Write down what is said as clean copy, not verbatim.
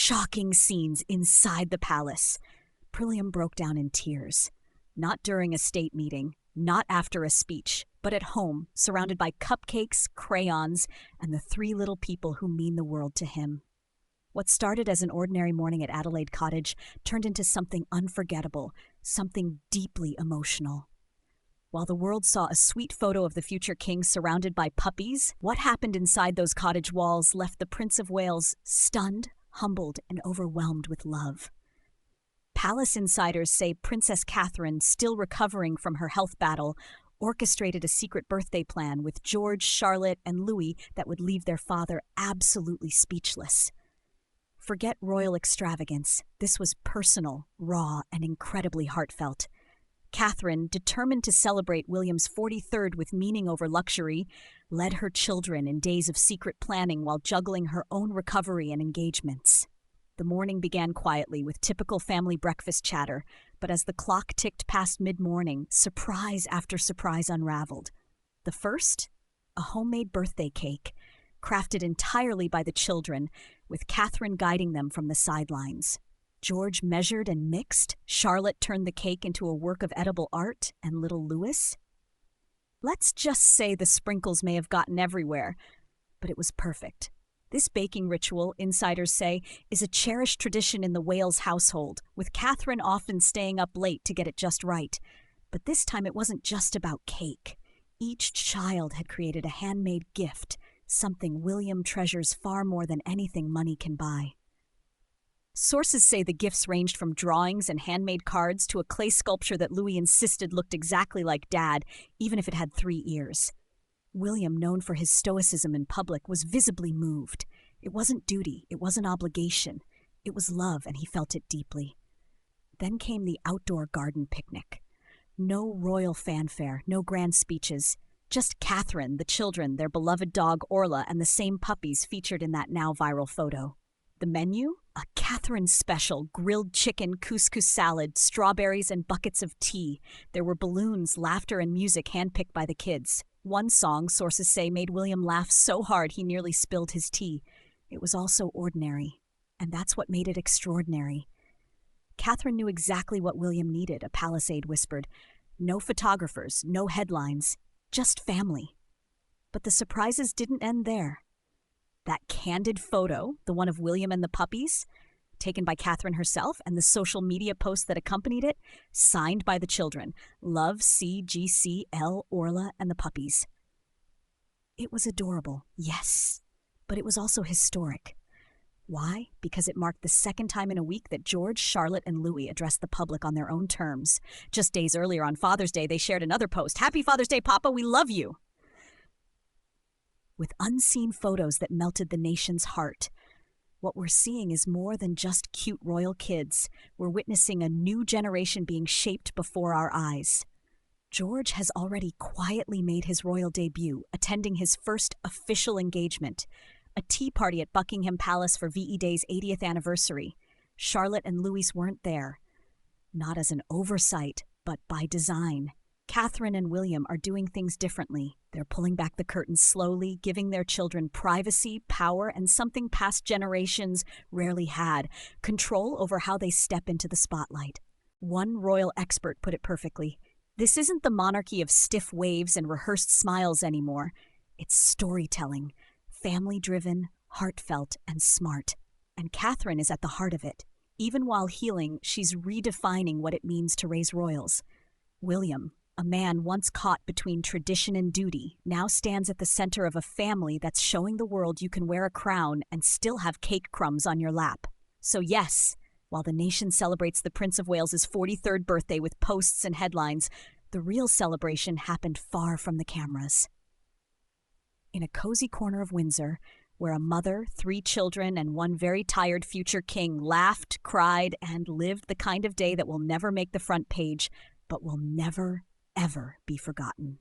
shocking scenes inside the palace. William broke down in tears. Not during a state meeting, not after a speech, but at home, surrounded by cupcakes, crayons, and the three little people who mean the world to him. What started as an ordinary morning at Adelaide Cottage turned into something unforgettable, something deeply emotional. While the world saw a sweet photo of the future king surrounded by puppies, what happened inside those cottage walls left the Prince of Wales stunned, humbled, and overwhelmed with love. Palace insiders say Princess Catherine, still recovering from her health battle, orchestrated a secret birthday plan with George, Charlotte, and Louis that would leave their father absolutely speechless. Forget royal extravagance. This was personal, raw, and incredibly heartfelt. Catherine, determined to celebrate William's 43rd with meaning over luxury, led her children in days of secret planning while juggling her own recovery and engagements. The morning began quietly with typical family breakfast chatter, but as the clock ticked past mid-morning, surprise after surprise unraveled. The first? A homemade birthday cake, crafted entirely by the children, with Catherine guiding them from the sidelines. George measured and mixed, Charlotte turned the cake into a work of edible art, and little Louis? Let's just say the sprinkles may have gotten everywhere, but it was perfect. This baking ritual, insiders say, is a cherished tradition in the Wales household, with Catherine often staying up late to get it just right. But this time it wasn't just about cake. Each child had created a handmade gift, something William treasures far more than anything money can buy. Sources say the gifts ranged from drawings and handmade cards to a clay sculpture that Louis insisted looked exactly like Dad, even if it had 3 ears. William, known for his stoicism in public, was visibly moved. It wasn't duty, it wasn't obligation. It was love, and he felt it deeply. Then came the outdoor garden picnic. No royal fanfare, no grand speeches. Just Catherine, the children, their beloved dog Orla, and the same puppies featured in that now viral photo. The menu? A Catherine special, grilled chicken, couscous salad, strawberries, and buckets of tea. There were balloons, laughter, and music handpicked by the kids. One song, sources say, made William laugh so hard he nearly spilled his tea. It was all so ordinary, and that's what made it extraordinary. Catherine knew exactly what William needed, a palace aide whispered. No photographers, no headlines, just family. But the surprises didn't end there. That candid photo, the one of William and the puppies, taken by Catherine herself, and the social media post that accompanied it, signed by the children. Love, C.G.C., L, Orla, and the puppies. It was adorable, yes, but it was also historic. Why? Because it marked the second time in a week that George, Charlotte, and Louis addressed the public on their own terms. Just days earlier on Father's Day, they shared another post. Happy Father's Day, Papa, we love you! With unseen photos that melted the nation's heart. What we're seeing is more than just cute royal kids. We're witnessing a new generation being shaped before our eyes. George has already quietly made his royal debut, attending his first official engagement, a tea party at Buckingham Palace for VE Day's 80th anniversary. Charlotte and Louis weren't there. Not as an oversight, but by design. Catherine and William are doing things differently. They're pulling back the curtains slowly, giving their children privacy, power, and something past generations rarely had, control over how they step into the spotlight. One royal expert put it perfectly. This isn't the monarchy of stiff waves and rehearsed smiles anymore. It's storytelling, family-driven, heartfelt, and smart. And Catherine is at the heart of it. Even while healing, she's redefining what it means to raise royals. William, a man once caught between tradition and duty, now stands at the center of a family that's showing the world you can wear a crown and still have cake crumbs on your lap. So yes, while the nation celebrates the Prince of Wales's 43rd birthday with posts and headlines, the real celebration happened far from the cameras. In a cozy corner of Windsor, where a mother, 3 children, and one very tired future king laughed, cried, and lived the kind of day that will never make the front page, but will never, ever be forgotten.